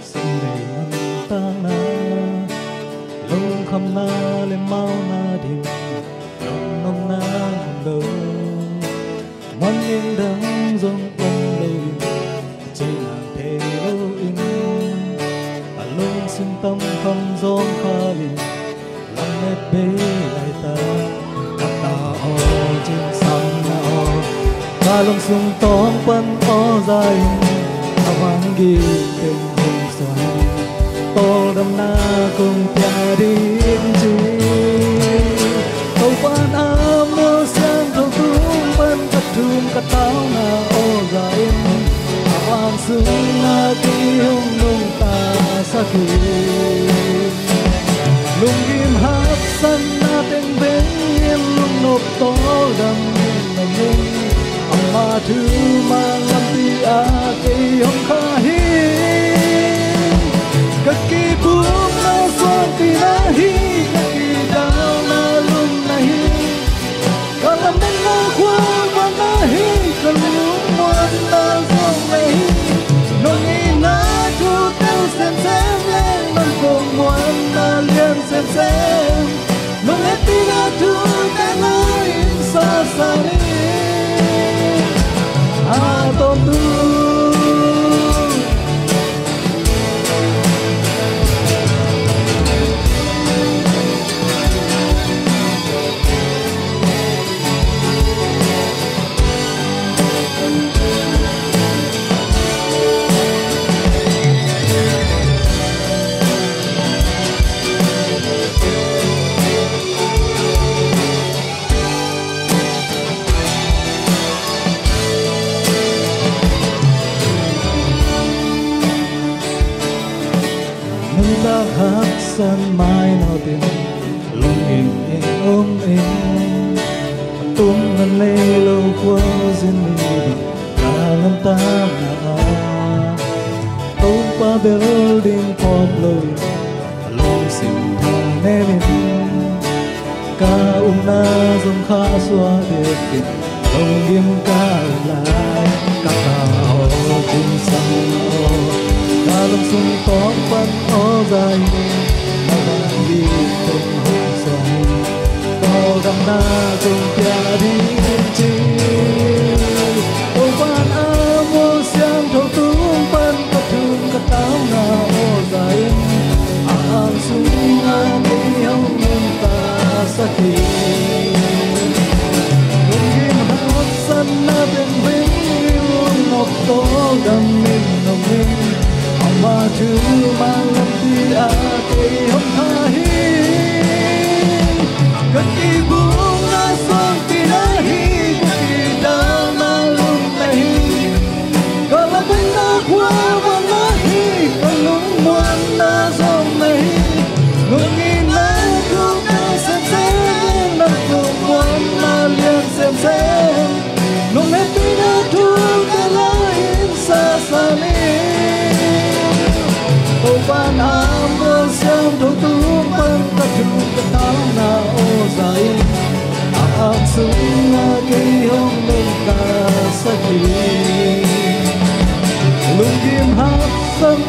sinh đầy ngân ta na lông khăm na lên mau na dim lông nông na ngầm đầu ngoan nghiêng đắng dòng quân lâu in trên hàng thề lâu in lông xin tâm khăm gió pha liền làm nét bế lại ta các ta o trên sông na o ta lông sung tóm quân o dài vang ghi tên hồng xoay to đâm na cùng tia đi chi tàu pan ám mưa sang thâu tung bên cắt thum cắt táo na ô dài vang sung na ki hồng nung ta sa ki lung im hát san na tên bên yên lung nộp to đâm nồng nung mà thứ mà làm ti a cây hồng kha hi các kỳ buông na xuân ti na hi các kỳ đau na lung na hi cả làm đến na khoa mà na hi cả lung muôn na xuân na hi nông y na thu tiêu xem lên nông cùng muôn na liên xem nông hết ti na thu tên ơi xa xa đi tôn tu ta hát sân mai nào tìm lung in ôm in tung ngân lê lâu qua duyên mi cả ngân ta na tung qua building pop lôi lung sim thang nê min ca na dòng kha xóa đẹp kịch lung điềm ca lại các ta hồ cùng sang ta lông sung tóm phân ó dài mà bạn đi từng hôm xoay to đâm na cùng tia đi chi ô van a vô xiang thâu tung phân cắt thương cắt táo na ô dài an sung an đi hông nên ta sa khi cùng kim hát sân na bên vĩnh yêu ngọc tố đâm mình nồng minh mà thứ mang lâm ti a cây hồng tha hi gần kỳ buông na xuân ti na hi gần kỳ đau na lung na hi có là bên na qua và na hi có lung muôn na dòng na hi ngừng nghi na thu ta xem na cùng muôn na liên xem nung hết ti na thu ta lại xa xa đi ô van ám mưa xiang thâu tung bên cắt thum cắt táo na ô dài ám sung na cây hồng nung ta sa ki lung kim hát sân